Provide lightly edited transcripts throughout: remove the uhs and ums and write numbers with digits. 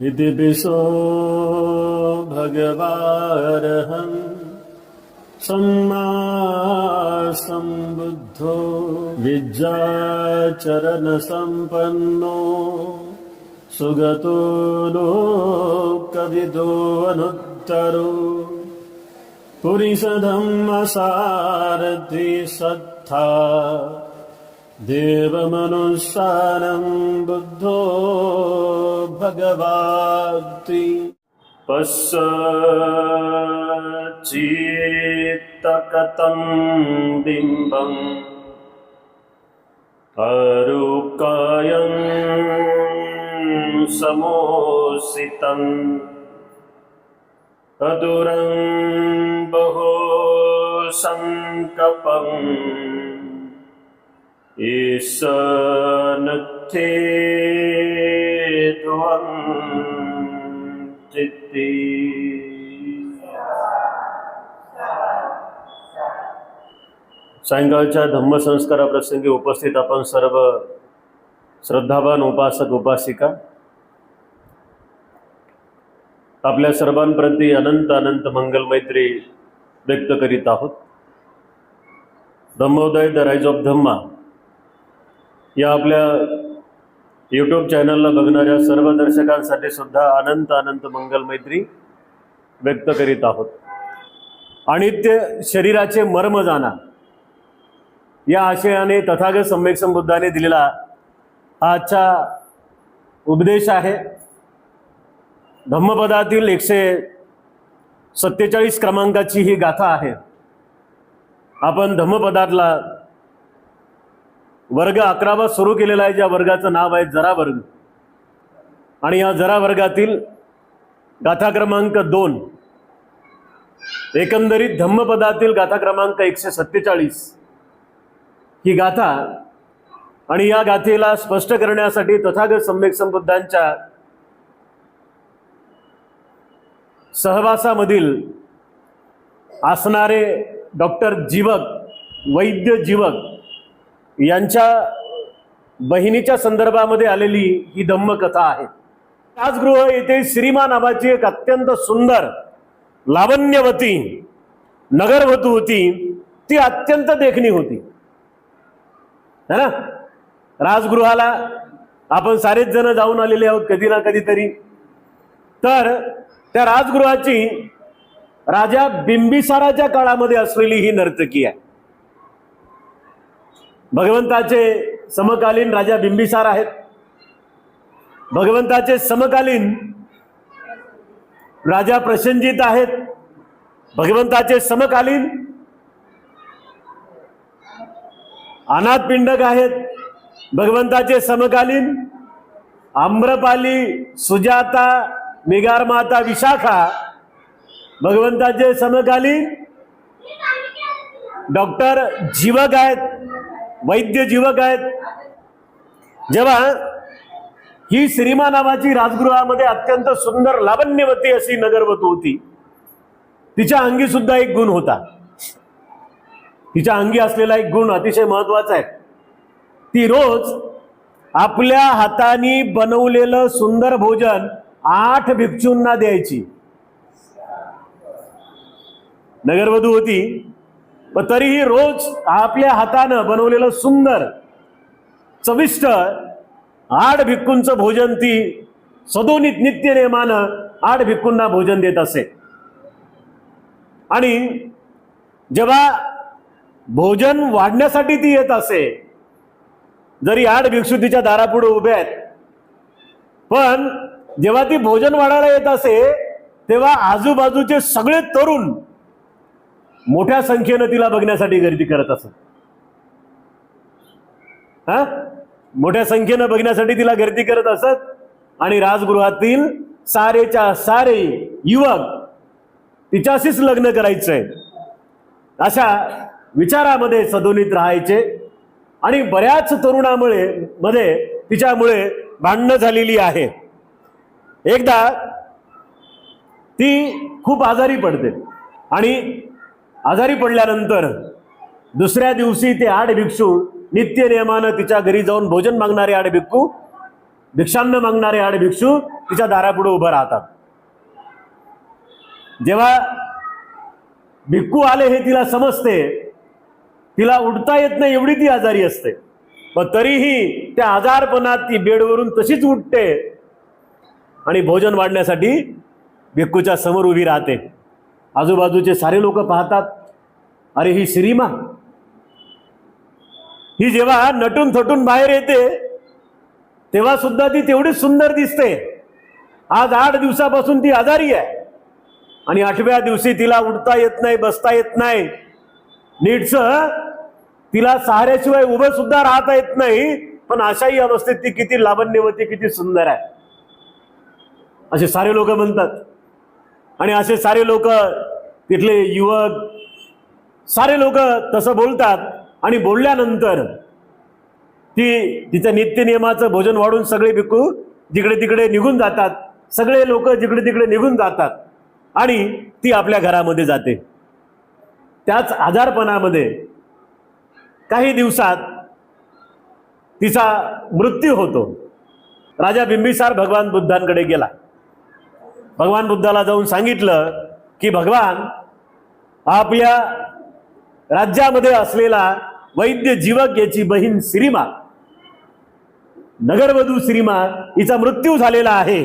इति पिसो भगवारहं सम्मा सम्बुद्धो विद्याचरणसम्पन्नो सुगतो लोकविदो अनुत्तरो पुरुषधम्मसारथि सत्था देवमनुष्यानं बुद्धो भगवाति पश्चित्तकतं बिम्बम् अरूपकायं समोसितं अदूरं बहु संकपम् ईशनत्थे ध्रुवं चित्ती। सायंकाळच्या धम्मसंस्काराप्रसंगी उपस्थित आपण सर्व श्रद्धावान उपासक उपासिका आपल्या सर्वांप्रती अनंत अनंत मंगल मैत्री व्यक्त करीत आहोत। धम्मोदय द राइज ऑफ धम्मा या आपल्या यूट्यूब चॅनलला बघणाऱ्या सर्व दर्शकांसाठी सुद्धा अनंत अनंत मंगल मैत्री व्यक्त करीत आहोत। अनित्य शरीराचे मर्म जाणा या आशयाने तथागत सम्यक संबुद्धाने दिलेला हा आजचा उपदेश आहे। धम्मपदातील 147 क्रमांकाची ही गाथा आहे। आपण धम्मपदातला वर्ग 11वा सुरू केलेला आहे, ज्या वर्गाचं नाव आहे जरा वर्ग, आणि या जरा वर्गातील गाथा क्रमांक 2 एकंदरीत धम्मपदातील गाथा क्रमांक 147 ही गाथा, आणि या गाथेला स्पष्ट करण्यासाठी तथागत सम्यक संबुद्धांच्या सहवासामधील असणारे डॉक्टर जीवक, वैद्य जीवक यांच्या बहिणीच्या संदर्भामध्ये आलेली ही धम्मकथा आहे। राजगृह येथे श्रीमा नावाची एक अत्यंत सुंदर लावण्यवती नगरवधू होती। ती अत्यंत देखणी होती, है ना। राजगृहाला आपण सारेच जण जाऊन आलेले आहोत कधी ना कधीतरी। तर त्या राजगृहाची राजा बिंबिसाराच्या काळामध्ये असलेली ही नर्तकी आहे। भगवंताचे समकालीन राजा बिंबिसार आहेत। भगवंताचे समकालीन राजा प्रसेनजित आहेत। भगवंताचे समकालीन अनाथपिंडक आहेत। भगवंताचे समकालीन आम्रपाली, सुजाता, निगारमाता, विशाखा। भगवंताचे समकालीन डॉक्टर जीवक आहेत, वैद्य जीवक आहेत। जेव्हा ही श्रीमा नावाची राजगृहामध्ये अत्यंत सुंदर लावण्यवती अशी नगरवधू होती, तिच्या अंगी सुद्धा एक गुण होता। तिच्या अंगी असलेला एक गुण अतिशय महत्वाचा आहे। ती रोज आपल्या हाताने बनवलेलं सुंदर भोजन 8 भिक्षूंना द्यायची। नगरवधू होती, पण तरीही रोज आपल्या हातानं बनवलेलं सुंदर चविष्ट 8 भिक्खूंचं भोजन ती सदोनित नित्य नेमानं 8 भिक्खूंना भोजन देत असे। आणि जेव्हा भोजन वाढण्यासाठी ती येत असे, जरी 8 भिक्षू तिच्या दारापुढे उभे आहेत, पण जेव्हा ती भोजन वाढायला येत असे तेव्हा आजूबाजूचे सगळे तरुण मोठ्या संख्येने तिला बघण्यासाठी गर्दी करत असत। मोठ्या संख्येने बघण्यासाठी तिला गर्दी करत असत, आणि राजगृहातील सारेच्या सारे युवक तिच्याशीच लग्न करायचंय अशा विचारामध्ये सदोनित राहायचे। आणि बऱ्याच तरुणामुळे मध्ये तिच्यामुळे भांडणं झालेली आहे। एकदा ती खूप आजारी पडते, आणि आजारी पडल्यानंतर दुसऱ्या दिवशी ते 8 भिक्षू नित्य नियमानं तिच्या घरी जाऊन भोजन मागणारे 8 भिक्खू, भिक्षान्न मागणारे 8 भिक्षू तिच्या दारापुढे उभं राहतात. जेव्हा भिक्खू आले हे तिला समजते, तिला उठता येत नाही एवढी ती आजारी असते, पण तरीही त्या आजारपणात ती बेडवरून तशीच उठते आणि भोजन वाढण्यासाठी भिक्खूच्या समोर उभी राहते. आजूबाजूचे सारे लोक पाहतात, अरे ही श्रीमा, ही जेव्हा नटून थटून बाहेर येते तेव्हा सुद्धा ती तेवढीच सुंदर दिसते. आज 8 दिवसापासून ती आजारी आहे आणि 8व्या दिवशी तिला उठता येत नाही, बसता येत नाही, नीटस तिला सहाऱ्याशिवाय उभं सुद्धा राहता येत नाही, पण अशाही अवस्थेत ती किती लावण्यवती, किती सुंदर आहे असे सारे लोक म्हणतात. आणि असे सारे लोक, तिथले युवक सारे लोक तसं बोलतात आणि बोलल्यानंतर तिच्या नित्यनियमाचं भोजन वाढून सगळे भिक्खू जिकडे तिकडे निघून जातात, सगळे लोक जिकडे तिकडे निघून जातात आणि ती आपल्या घरामध्ये जाते. त्याच आजारपणामध्ये काही दिवसात तिचा मृत्यू होतो. राजा बिंबिसार भगवान बुद्धांकडे गेला. भगवान बुद्धाला जाऊन सांगितलं की भगवान, आपल्या राज्यामध्ये असलेला वैद्य जीवक याची बहीण श्रीमा, नगरवधू श्रीमा, हिचा मृत्यू झालेला आहे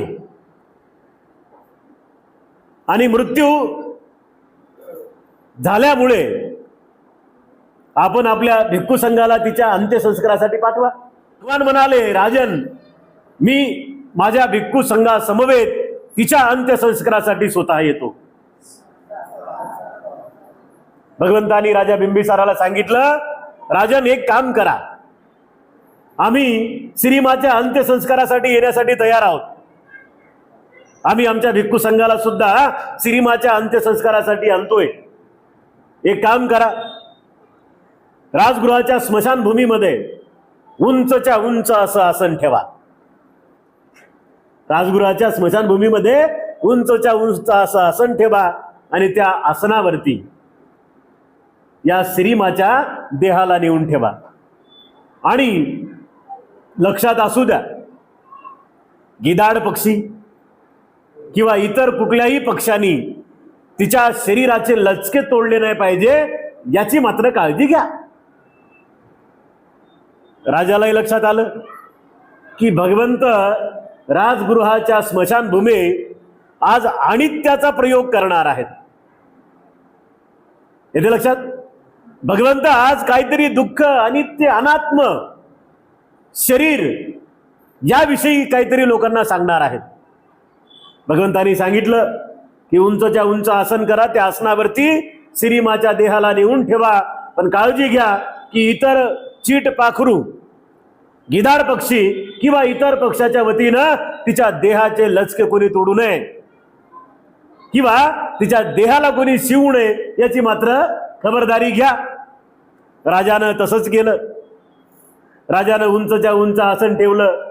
आणि मृत्यू झाल्यामुळे आपण आपल्या भिक्खू संघाला तिच्या अंत्यसंस्कारासाठी पाठवा. भगवान म्हणाले, राजन, मी माझ्या भिक्खू संघा समवेत तिच्या अंत्यसंस्कारासाठी स्वतः येतो. भगवंतानी राजा बिंबिसाराला सांगितलं, राजन, एक काम करा, आम्ही श्रीमाच्या अंत्यसंस्कारासाठी येण्यासाठी तयार आहोत. आम्ही आमच्या भिक्खू संघाला सुद्धा श्रीमाच्या अंत्यसंस्कारासाठी आणतोय. एक काम करा, राजगृहाच्या स्मशानभूमीमध्ये उंचच्या उंच असं आसन ठेवा. राजगृहाच्या स्मशानभूमीमध्ये उंचच्या उंच असं आसन ठेवा आणि त्या आसनावरती या श्रीमाच्या देहाला नेऊन ठेवा. आणि लक्षात असू द्या, गिधाड पक्षी किंवा इतर कुठल्याही पक्षांनी तिच्या शरीराचे लचके तोडले नाही पाहिजे, याची मात्र काळजी घ्या. राजालाही लक्षात आलं की भगवंत राजगृहाच्या स्मशानभूमीत आज अनित्याचा प्रयोग करणार आहेत. येते लक्षात, भगवंत आज काहीतरी दुःख, अनित्य, अनात्म शरीर याविषयी काहीतरी लोकांना सांगणार आहेत. भगवंतानी सांगितलं की उंचच्या उंच आसन करा, त्या आसनावरती श्रीमाच्या देहाला नेऊन ठेवा, पण काळजी घ्या की इतर चीट पाखरू, गिधाड पक्षी किंवा इतर पक्षाच्या वतीनं तिच्या देहाचे लचके कोणी तोडू नये किंवा तिच्या देहाला कोणी शिवू नये, याची मात्र खबरदारी घ्या. राजानं तसंच केलं. राजानं उंचच्या उंच आसन ठेवलं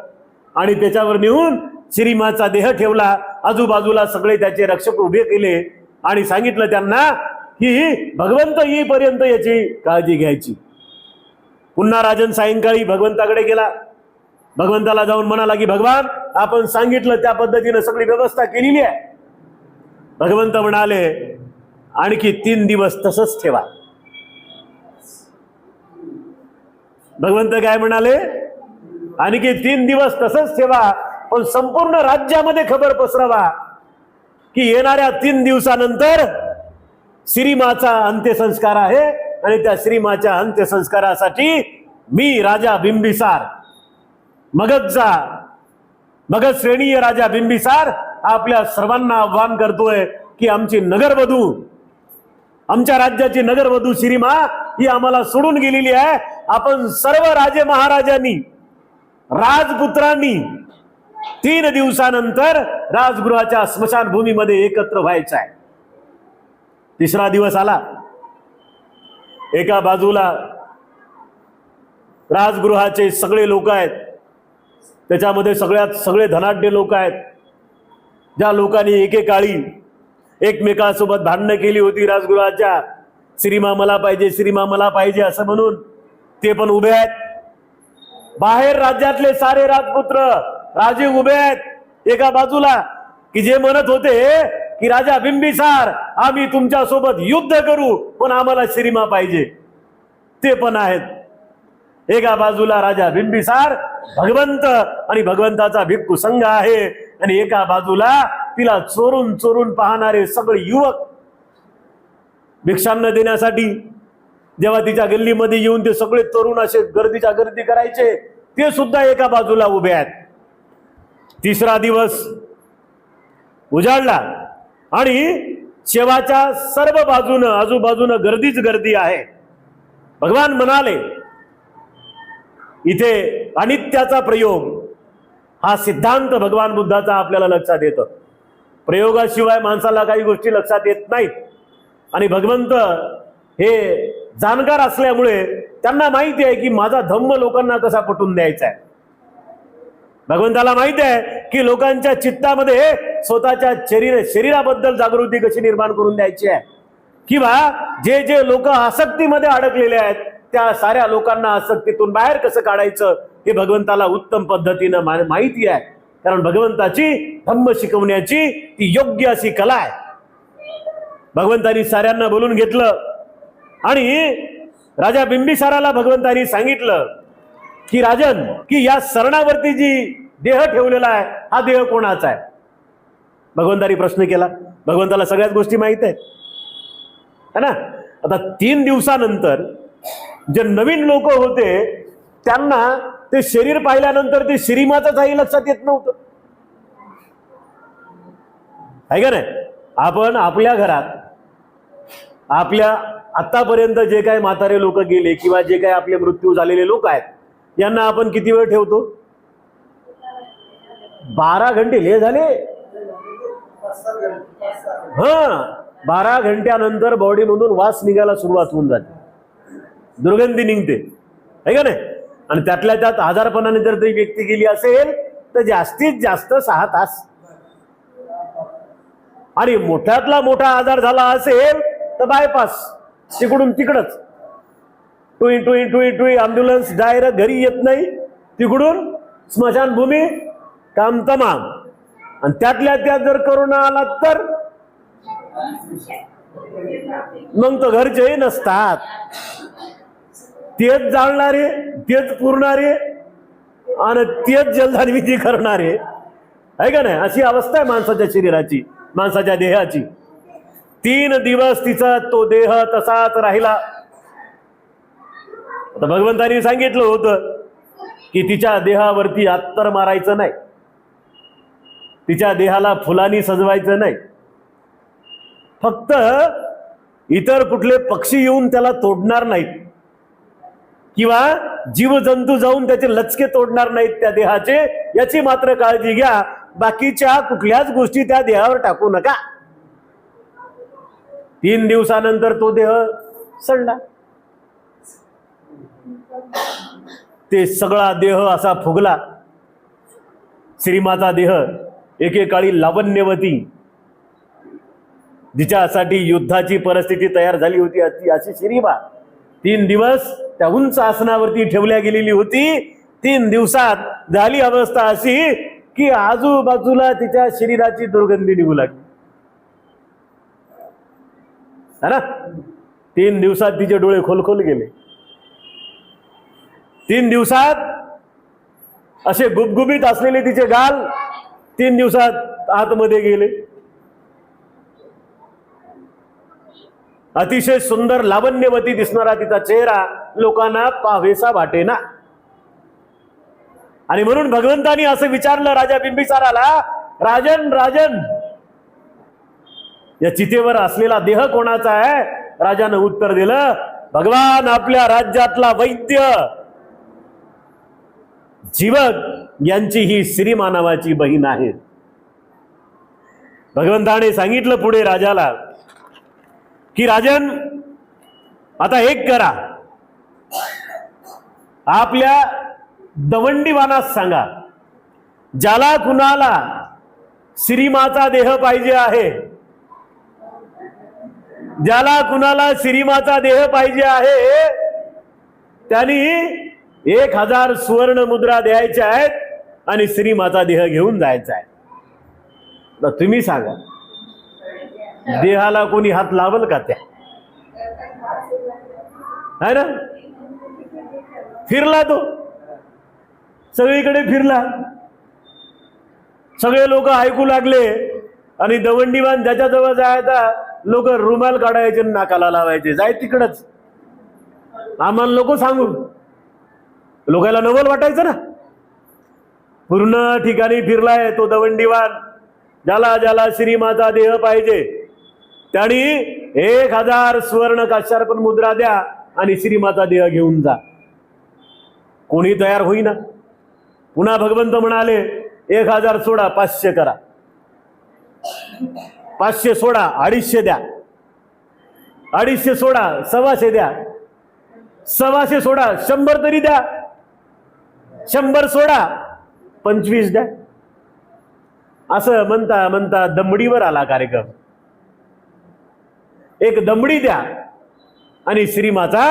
आणि त्याच्यावर नेऊन श्रीमाचा देह ठेवला. आजूबाजूला सगळे त्याचे रक्षक उभे केले आणि सांगितलं त्यांना की भगवंत येईपर्यंत याची काळजी घ्यायची. पुन्हा राजन सायंकाळी भगवंताकडे गेला. भगवंताला जाऊन म्हणाला की भगवान, आपण सांगितलं त्या पद्धतीनं सगळी व्यवस्था केलेली आहे. भगवंत म्हणाले, आणखी 3 दिवस तसंच ठेवा. भगवंत काय म्हणाले, आणखी 3 दिवस तसंच ठेवा, पण संपूर्ण राज्यामध्ये खबर पसरवा की येणाऱ्या 3 दिवसानंतर श्रीमाचा अंत्यसंस्कार आहे आणि त्या श्रीमाच्या अंत्यसंस्कारासाठी मी राजा बिंबिसार, मगध श्रेणीय राजा बिंबिसार आपल्या सर्वांना आव्हान करतोय की आमची नगरवधू, आमच्या राज्याची नगरवधू श्रीमा ही आम्हाला सोडून गेलेली आहे. आपण सर्व राजे महाराजांनी, राजपुत्रांनी 3 दिवसानंतर राजगृहाच्या स्मशानभूमीमध्ये एकत्र व्हायचं आहे. 3रा दिवस आला. एका बाजूला राजगृहाचे सगळे लोक आहेत, त्याच्यामध्ये सगळे धनाढ्य लोक आहेत, ज्या लोकांनी एकेकाळी एकमेकांसोबत भांडणं केली होती राजगृहाच्या, श्रीमा मला पाहिजे, श्रीमा मला पाहिजे असं म्हणून, ते पण उभे आहेत. बाहेर राज्यातले सारे राजपुत्र राजे उभे आहेत. एका बाजूला की जे म्हणत होते की राजा बिंबिसार आम्ही तुमच्या सोबत युद्ध करू पण आम्हाला श्रीमा पाहिजे, ते पण आहेत. एका बाजूला राजा बिंबिसार भगवंत आणि भगवंताचा भिक्खू संघ आहे, आणि एका बाजूला तिला चोरून चोरून पाहणारे सगळे युवक. भिक्षांना देण्यासाठी जेव्हा तिच्या गल्लीमध्ये येऊन ते सगळे तरुण असे गर्दीच्या गर्दी करायचे, ते सुद्धा एका बाजूला उभे आहेत. तिसरा दिवस उजाडला आणि शेवाच्या सर्व बाजूनं आजूबाजूनं गर्दीच गर्दी आहे. भगवान म्हणाले इथे अनित्याचा प्रयोग हा सिद्धांत भगवान बुद्धाचा आपल्याला लक्षात येतो. प्रयोगाशिवाय माणसाला काही गोष्टी लक्षात येत नाहीत. आणि भगवंत हे जाणकार असल्यामुळे त्यांना माहिती आहे की माझा धम्म लोकांना कसा पटवून द्यायचा आहे. भगवंताला माहिती आहे की लोकांच्या चित्तामध्ये स्वतःच्या शरीराबद्दल जागृती कशी निर्माण करून द्यायची आहे, किंवा जे जे लोक आसक्तीमध्ये अडकलेले आहेत त्या साऱ्या लोकांना आसक्तीतून बाहेर कसं काढायचं हे भगवंताला उत्तम पद्धतीनं माहिती आहे. कारण भगवंताची धम्म शिकवण्याची ती योग्य अशी कला आहे. भगवंतानी साऱ्यांना बोलून घेतलं आणि राजा बिंबिसाराला भगवंतानी सांगितलं की राजन, की या सरणावरती जी देह ठेवलेला आहे हा देह कोणाचा आहे. भगवंतानी प्रश्न केला. भगवंताला सगळ्याच गोष्टी माहित आहेत है ना. आता 3 दिवसानंतर जे नवीन लोक होते त्यांना ते शरीर पाहिल्यानंतर ते श्रीमाताचाही लक्षात येत नव्हतं, आहे का नाही. आपण आपल्या घरात आपल्या आतापर्यंत जे काही म्हातारे लोक गेले किंवा जे काही आपले मृत्यू झालेले लोक आहेत यांना आपण किती वेळ ठेवतो? 12 घंटे ले झाले. 12 घंट्यानंतर बॉडी मधून वास निघायला सुरुवात होऊन जाते, दुर्गंधी निघते, आहे का नाही. आणि त्यातल्या त्यात आजारपणाने जर ती व्यक्ती गेली असेल तर जास्तीत जास्त 6 तास. आणि मोठ्यातला मोठा आजार झाला असेल तर बायपास तिकडून तिकडच टुई टुई टुई टुई अँब्युलन्स डायरेक्ट घरी येत नाही, तिकडून स्मशानभूमी काम तमाम. आणि त्यातल्या त्यात जर करोना आला तर मग तो घरचेही नसतात, तेच जाळणारे, तेच पुरणारे आणि तेच जलदान विधी करणारे, आहे का नाही. अशी अवस्था आहे माणसाच्या शरीराची, माणसाच्या देहाची. 3 दिवस तिचा तो देह तसाच राहिला. आता भगवंतानी सांगितलं होतं की तिच्या देहावरती अत्तर मारायचं नाही, तिच्या देहाला फुलांनी सजवायचं नाही, फक्त इतर कुठले पक्षी येऊन त्याला तोडणार नाहीत किंवा जीवजंतू जाऊन त्याचे लचके तोडणार नाहीत त्या देहाचे, याची मात्र काळजी घ्या. बाकीच्या कुठल्याच गोष्टी त्या देहावर टाकू नका. 3 दिवसानंतर तो देह सडला. ते सगळा देह असा फुगला. श्रीमाता देह एकेकाळी लावण्यवती, जिच्यासाठी युद्धाची परिस्थिती तयार झाली होती अशी श्रीमा 3 दिवस त्या उंच आसनावरती ठेवल्या गेलेली होती. 3 दिवसात झाली अवस्था अशी की आजूबाजूला तिच्या शरीराची दुर्गंधी निघू लागली, है ना. 3 दिवसात तिचे डोळे खोल गेले. 3 दिवसात असे गुबगुबीत असलेले तिचे गाल 3 दिवसात आतमध्ये गेले. अतिशय सुंदर लावण्यवती दिसणारा तिचा चेहरा लोकांना पाहावेसा वाटेना. आणि म्हणून भगवंतानी असं विचारलं राजा बिंबिसाराला, राजन राजन, या चितेवर असलेला देह कोणाचा आहे. राजानं उत्तर दिलं, भगवान आपल्या राज्यातला वैद्य जीवक यांची ही श्रीमा नावाची बहीण आहे. भगवंताने सांगितलं पुढे राजाला की राजन, आता एक करा, आपल्या दवंडीवानास सांगा, ज्याला कुणाला श्रीमाचा देह पाहिजे आहे, ज्याला कुणाला श्रीमाचा देह पाहिजे आहे, त्यांनी 1000 सुवर्ण मुद्रा द्यायच्या आहेत आणि श्रीमाचा देह घेऊन जायचा आहे. तर तुम्ही सांगा, देहाला कोणी हात लावल का त्या? है ना? फिरला तो, सगळीकडे फिरला, सगळे लोक ऐकू लागले आणि दवंडीवान ज्याच्याजवळ जायचा लोक रुमाल काढायचे, नाकाला लावायचे, जाय तिकडच, आम्हाला नको सांगू. लोकांना नवल वाटायचं ना. पूर्ण ठिकाणी फिरलाय तो दवंडीवान. ज्याला ज्याला श्रीमाचा देह पाहिजे त्यांनी 1000 सुवर्ण काश्यार्पण मुद्रा द्या आणि श्रीमाचा देह घेऊन जा. कोणी तयार होईना. पुन्हा भगवंत म्हणाले 1000 सोडा, 500 करा. 500 सोडा, 250 द्या. 250 सोडा, 125 द्या. 125 सोडा, 100 तरी द्या. 100 सोडा, 25 द्या. असं म्हणता म्हणता दमडीवर आला कार्यक्रम. एक दमडी द्या आणि श्रीमाचा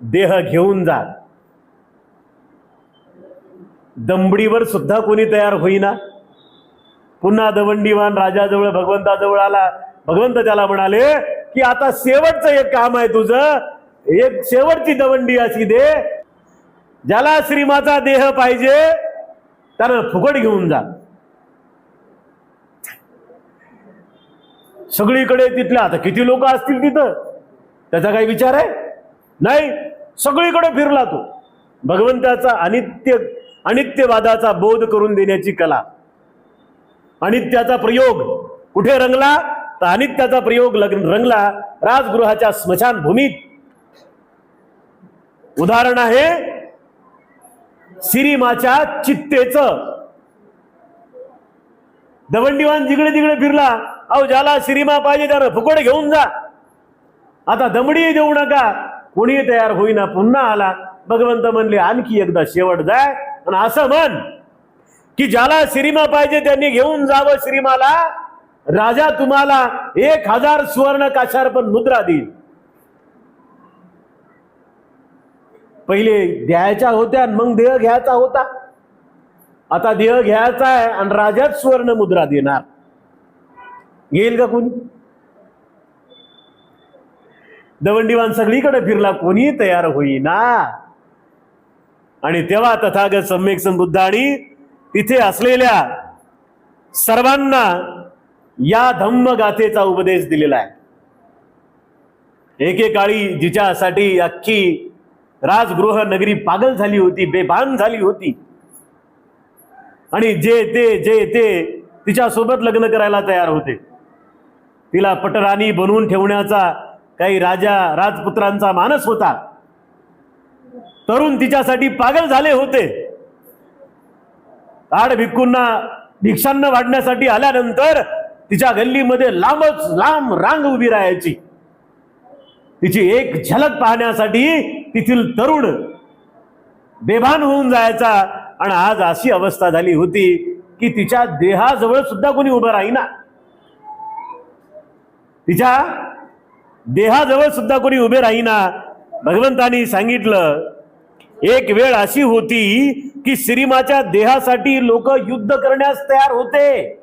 देह घेऊन जा. दमडीवर सुद्धा कोणी तयार होईना. पुन्हा दवंडीवान राजाजवळ भगवंताजवळ आला. भगवंत त्याला म्हणाले की आता शेवटचं एक काम आहे तुझं, एक शेवटची दवंडी अशी दे, ज्याला श्रीमाचा देह पाहिजे त्यानं फुकट घेऊन जा. सगळीकडे तिथल्या, आता किती लोक असतील तिथं, त्याचा काही विचार आहे नाही. सगळीकडे फिरला तो. भगवंताचा अनित्यवादाचा बोध करून देण्याची कला. अनित्याचा प्रयोग कुठे रंगला तर अनित्याचा प्रयोग रंगला राजगृहाच्या स्मशान भूमीत. उदाहरण आहे श्रीमाच्या चित्तेचं. दवंडीवान जिकडे तिकडे फिरला, अहो ज्याला श्रीमा पाहिजे त्यानं फुकट घेऊन जा. आता दमडी देऊ नका, कोणी तयार होईना. पुन्हा आला. भगवंत म्हणले आणखी एकदा शेवट जाय आणि असं म्हण की ज्याला श्रीमा पाहिजे त्यांनी घेऊन जावं श्रीमाला. राजा तुम्हाला 1000 सुवर्ण काश्यार्पण मुद्रा देईल. पहिले द्यायच्या होत्या मग देह घ्यायचा होता. आता देह घ्यायचा आहे आणि राजाच सुवर्ण मुद्रा देणार. येईल का कोणी? दवंडीवान सगळीकडे फिरला, कोणी तयार होईना. आणि तेव्हा तथागत सम्यक संबुद्धांनी तिथे असलेल्या सर्वांना या धम्मगाथेचा उपदेश दिलेला आहे. एकेकाळी जिच्यासाठी अख्खी राजगृह नगरी पागल झाली होती, बेभान झाली होती आणि जे ते तिच्या सोबत लग्न करायला तयार होते. तिला पटराणी बनवून ठेवण्याचा काही राजपुत्रांचा मानस होता. तरुण तिच्यासाठी पागल झाले होते. आड भिक्खूंना भिक्षांना वाढण्यासाठी आल्यानंतर तिच्या गल्लीमध्ये लांब रांग उभी राहायची. तिची एक झलक पाहण्यासाठी तिथील तरुण बेभान होऊन जायचा. आणि आज अशी अवस्था झाली होती की तिच्या देहाजवळ सुद्धा कोणी उभं राहीना. तिच्या देहाजवळ सुद्धा कोणी उभे राहीना. भगवंतांनी सांगितलं एक वेळ अशी होती की श्रीमाच्या देहासाठी लोक युद्ध करण्यास तयार होते.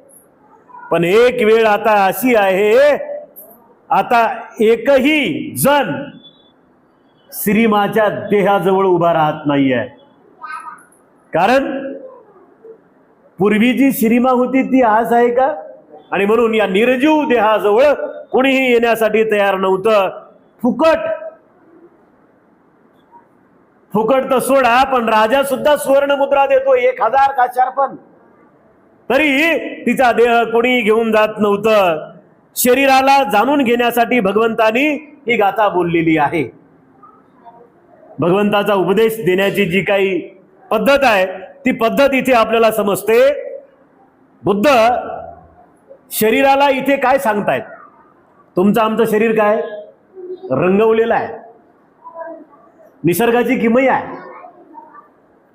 पण एक वेळ आता अशी आहे, आता एकही जण श्रीमाच्या देहाजवळ उभा राहत नाहीये. कारण पूर्वी जी श्रीमा होती ती आज आहे का? आणि म्हणून या निर्जीव देहाजवळ कोणीही येण्यासाठी तयार नव्हतं. फुकट तर सोडा, पण राजा सुद्धा सुवर्ण मुद्रा देतो 1000 काश्यार्पण, तरी तिचा देह कोणी घेऊन जात नव्हतं. शरीराला जाणून घेण्यासाठी भगवंतानी ही गाथा बोललेली आहे. भगवंताचा उपदेश देण्याची जी काही पद्धत आहे ती पद्धत इथे आपल्याला समजते. बुद्ध शरीराला इथे काय सांगतायत? तुमचं आमचं शरीर काय रंगवलेलं आहे, निसर्गाची किमया आहे.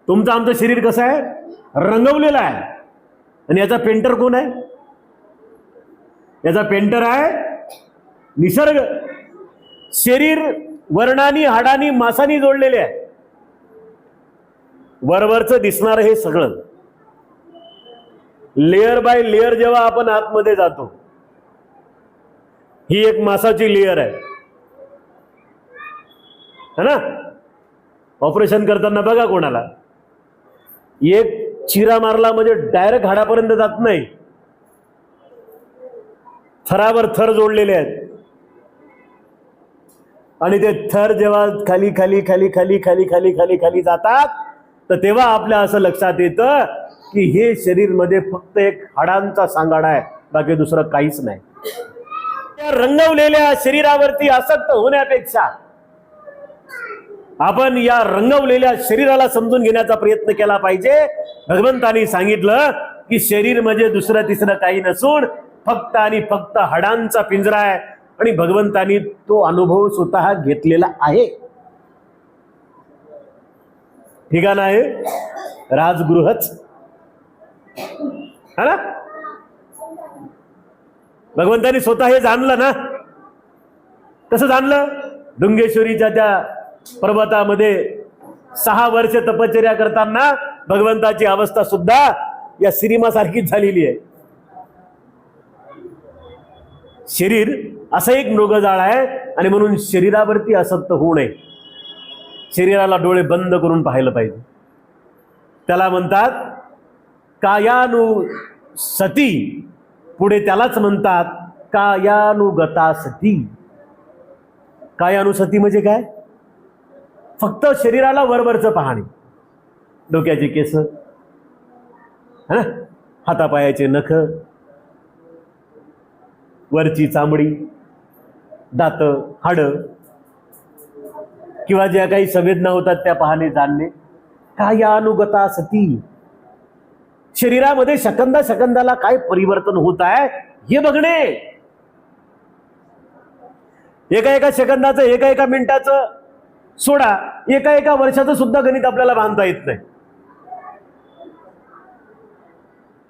तुमचं आमचं शरीर कसं आहे? रंगवलेलं आहे. आणि याचा पेंटर कोण आहे? याचा पेंटर आहे निसर्ग. शरीर वर्णानी, हाडानी, मासानी जोडलेले आहे. वरवरचं दिसणार हे सगळं, लेयर बाय लेयर जेव्हा आपण आतमध्ये जातो, ही एक मांसाची लेयर आहे ना. ऑपरेशन करताना बघा कोणाला, एक चिरा मारला म्हणजे डायरेक्ट हाडापर्यंत जात नाही, थरावर थर जोडलेले आहेत. आणि ते थर जेव्हा खाली खाली खाली खाली खाली खाली खाली खाली जातात, तर तेव्हा आपल्या असं लक्षात येतं की हे शरीर मध्ये फक्त एक हाडांचा सांगाडा आहे, बाकी दुसरं काहीच नाही. त्या रंगवलेल्या शरीरावरती आसक्त होण्यापेक्षा आपण या रंगवलेल्या शरीराला समजून घेण्याचा प्रयत्न केला पाहिजे. भगवंतानी सांगितलं की शरीर म्हणजे दुसरं तिसरं काही नसून फक्त आणि फक्त हाडांचा पिंजरा आहे, आणि भगवंतानी तो अनुभव स्वतः घेतलेला आहे. ठिकाण आहे राजगृहच, है ना. भगवंतानी स्वतः हे जाणलं ना. कसं जाणलं? डुंगेश्वरीच्या त्या पर्वतामध्ये 6 वर्ष तपश्चर्या करताना भगवंताची अवस्था सुद्धा या श्रीमासारखीच झालेली आहे. शरीर असं एक मृगजाळ आहे, आणि म्हणून शरीरावरती आसक्त होऊ नये. शरीराला डोळे बंद करून पाहिलं पाहिजे. त्याला म्हणतात कायानुसती, पुढे त्यालाच म्हणतात कायानुगता सती. कायानुसती म्हणजे काय? फक्त शरीराला वरवरचं पाहणे, डोक्याचे केस, हातापायाचे नख, वरची चामडी, दात, हाड, किंवा ज्या काही संवेदना होतात त्या पाहणे, जाणणे. कायानुगता सती. शरीरामध्ये सेकंदा सेकंदाला काय परिवर्तन होत आहे हे बघणे. एका एका सेकंदाचं, एका एका मिनिटाचं सोडा, एका एका वर्षाचं सुद्धा गणित आपल्याला बांधता येत नाही.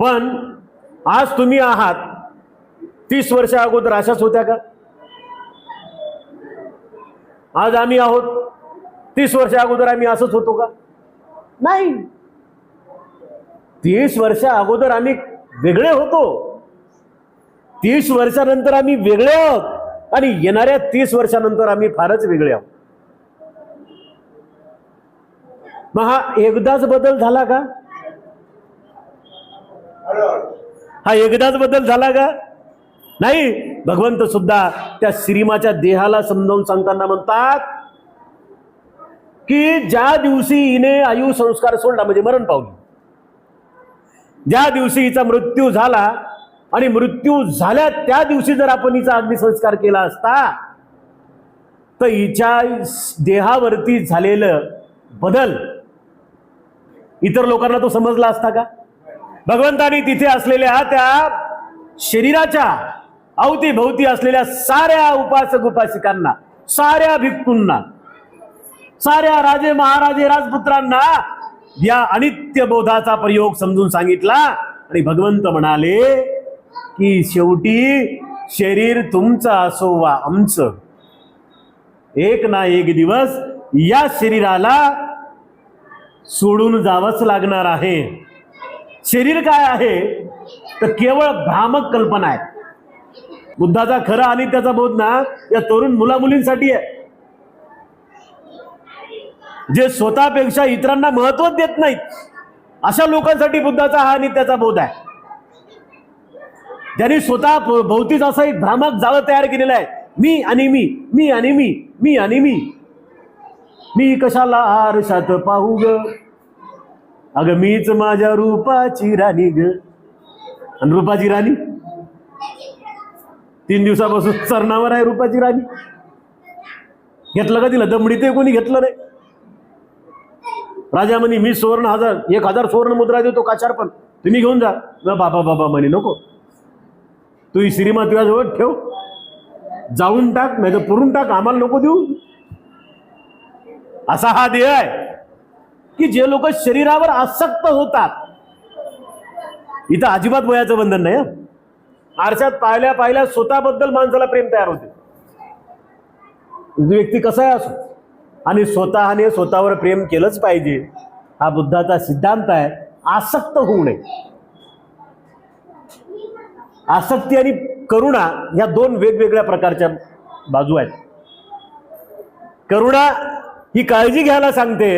पण आज तुम्ही आहात, 30 वर्ष अगोदर अशाच होत्या का? आज आम्ही आहोत, 30 वर्ष अगोदर आम्ही असंच होतो का? नाही. 30 वर्ष अगोदर आम्ही वेगळे होतो, 30 वर्षानंतर आम्ही वेगळे आहोत, आणि येणाऱ्या 30 वर्षानंतर आम्ही फारच वेगळे आहोत. मग हा एकदाच बदल झाला का? हा एकदाच बदल झाला का? नाही. भगवंत सुद्धा त्या श्रीमाच्या देहाला समजावून सांगताना म्हणतात की ज्या दिवशी हिने आयु संस्कार सोडला, म्हणजे मरण पावली, ज्या दिवशी हिचा मृत्यू झाला, आणि मृत्यू झाल्या त्या दिवशी जर आपण हिचा अग्निसंस्कार केला असता, तर हिच्या देहावरती झालेलं बदल इतर लोकांना तो समजला असता का? भगवंतानी तिथे असलेल्या त्या शरीराच्या अवतीभोवती असलेल्या साऱ्या उपासक उपासिकांना, साऱ्या भिक्खूंना, साऱ्या राजे महाराजे राजपुत्रांना या अनित्य बोधाचा प्रयोग समजून सांगितला. आणि भगवंत म्हणाले की शेवटी शरीर तुमचं असो वा आमचं, एक ना एक दिवस या शरीराला सोडून जावंच लागणार आहे. शरीर काय आहे तर केवळ भ्रामक कल्पना आहे. बुद्धाचा खरा आणि त्याचा बोध ना या तरुण मुलामुलींसाठी आहे, जे स्वतःपेक्षा इतरांना महत्व देत नाहीत, अशा लोकांसाठी बुद्धाचा हा आणि त्याचा बोध आहे. ज्यांनी स्वतः भोवतीच असा एक भ्रामक जाळं तयार केलेलं आहे. मी आणि मी, मी आणि मी, मी आणि मी, मी कशाला आरशात पाहू ग, अगं मीच माझ्या रूपाची राणी ग. आणि रूपाची राणी 3 दिवसापासून चरणावर आहे. रूपाची राणी घेतलं का तिला? दमडी ते कोणी घेतलं नाही. राजा म्हणे मी 1000 सुवर्ण मुद्रा देतो काचार, पण तुम्ही घेऊन जा. बाबा बाबा म्हणे नको, तू ही श्रीमा तुझ्याजवळ ठेव, जाऊन टाक, नाही तर पुरून टाक, आम्हाला नको देऊ. असा हा देह आहे की जे लोक शरीरावर आसक्त होतात. इथं अजिबात वयाचं बंधन नाही. आरशात पाहिल्या पाहिल्या स्वतःबद्दल माणसाला प्रेम तयार होते. व्यक्ती कसाही असो, आणि स्वतःने स्वतःवर प्रेम केलंच पाहिजे, हा बुद्धाचा सिद्धांत आहे. आसक्त होऊ नये. आसक्ती आणि करुणा ह्या दोन वेगवेगळ्या प्रकारच्या बाजू आहेत. करुणा ही काळजी घ्यायला सांगते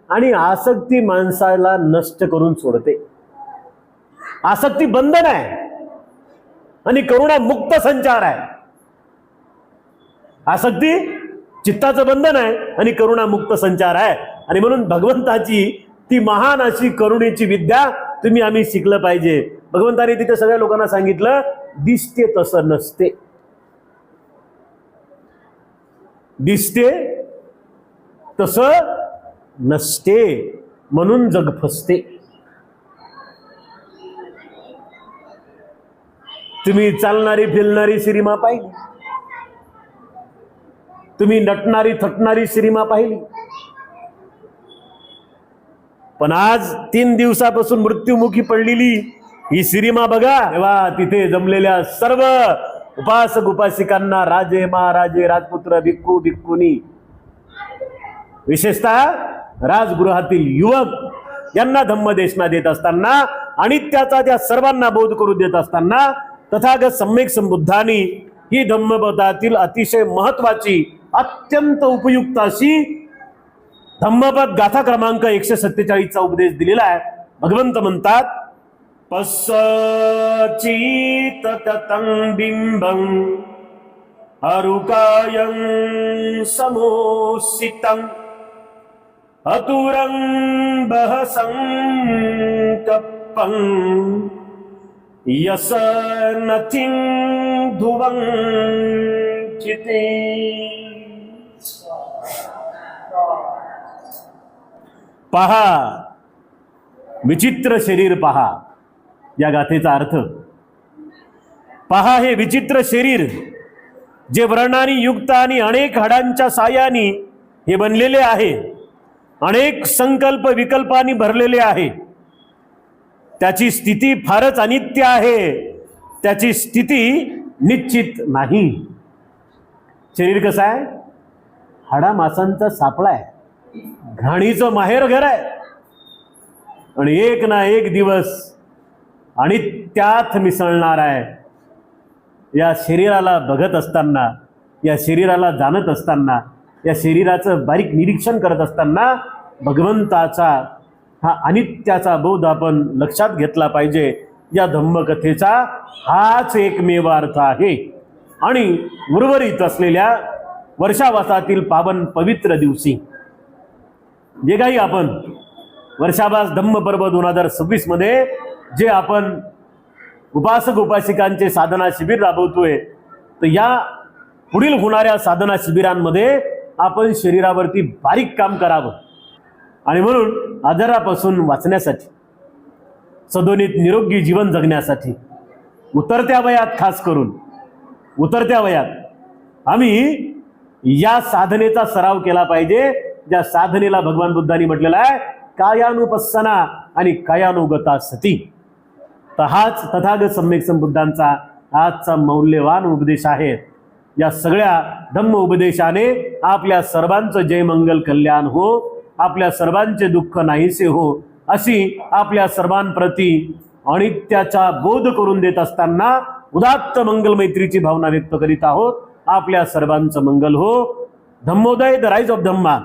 आणि आसक्ती माणसाला नष्ट करून सोडते. आसक्ती बंधन आहे आणि करुणा मुक्त संचार आहे. आसक्ती चित्ताचं बंधन आहे आणि करुणा मुक्त संचार आहे. आणि म्हणून भगवंताची ती महान अशी करुणेची विद्या आम्ही शिकलं पाहिजे. भगवंताने तिथे सगळ्या लोकांना सांगितलं, दिसते तसं नसते. दिसते तसं नसते म्हणून जग फसते. तुम्ही चालणारी फिरणारी सिनेमा पाहिली, तुम्ही नटणारी थटणारी सिनेमा पाहिली, पण आज 3 दिवसापासून मृत्युमुखी पडलेली ही सिनेमा बघा. तेव्हा तिथे जमलेल्या सर्व उपासक उपासिकांना, राजे महाराजे, राजपुत्र, भिक्खू भिक्खुनी, विशेषतः राजगृहातील युवक यांना धम्मदेशना देत असताना आणि त्याचा त्या सर्वांना बोध करून देत असताना तथागत सम्यक संबुद्धांनी ही धम्मपदातील अतिशय महत्वाची, अत्यंत उपयुक्त अशी धम्मपद गाथा क्रमांक 147 चा उपदेश दिलेला आहे. भगवंत म्हणतात, पश्चित ततं बिंबं अरुकायं समोसितं अतुरं बहसंकप्पं यस नथिं धुवं चिते. पहा, विचित्र शरीर पहा. या गाथेचा अर्थ पहा, हे विचित्र शरीर जे वर्णांनी युक्त आणि अनेक हाडांच्या साह्याने हे बनलेले आहे, अनेक संकल्प विकल्पांनी भरलेले आहे, त्याची स्थिती फारच अनित्य आहे. त्याची स्थिती निश्चित नाही. शरीर कसं आहे? हाडा मासांचा सापळा आहे, घाणीचं माहेर घर आहे आणि एक ना एक दिवस आणि त्यात मिसळणार आहे. या शरीराला बघत असताना, या शरीराला जाणत असताना, या शरीराचं बारीक निरीक्षण करत असताना भगवंताचा हा अनित्याचा बोध आपण लक्षात घेतला पाहिजे. या धम्मकथेचा हाच एकमेव अर्थ आहे. आणि उर्वरित असलेल्या वर्षावासातील पावन पवित्र दिवशी जे काही आपण वर्षावास धम्मपर्व 2026 मध्ये जे आपण उपासक उपासिकांचे साधना शिबिर राबवतोय, तर या पुढील होणाऱ्या साधना शिबिरांमध्ये आपण शरीरावरती बारीक काम करावं. आणि म्हणून आजारापासून वाचण्यासाठी, सदोनित निरोगी जीवन जगण्यासाठी उतरत्या वयात, खास करून उतरत्या वयात आम्ही या साधनेचा सराव केला पाहिजे. ज्या साधनेला भगवान बुद्धांनी म्हटलेलं आहे, कायानुपස්සना आणि कायानुगता सती. तर हाच तथागत सम्यक संबुद्धांचा आजचा मौल्यवान उपदेश आहे. या सगळ्या धम्म उपदेशाने आपल्या सर्वांचं जय मंगल कल्याण हो, आपल्या सर्वांचे दुःख नाहीसे हो, अशी आपल्या सर्वांप्रती अनित्याचा बोध करून देत असताना उदात्त मंगल मैत्रीची भावना व्यक्त करीत आहोत. आपल्या सर्वांचं मंगल हो. धम्मोदय द राईज ऑफ धम्मा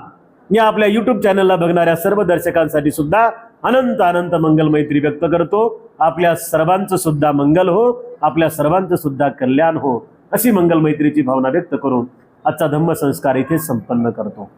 या आपल्या YouTube चॅनलला बघणाऱ्या सर्व दर्शकांसाठी सुद्धा अनंत अनंत मंगल मैत्री व्यक्त करतो. आपल्या सर्वांचं सुद्धा मंगल हो, आपल्या सर्वांचं सुद्धा कल्याण हो, अशी मंगल मैत्रीची भावना व्यक्त करून आजचा धम्म संस्कार इथे संपन्न करतो.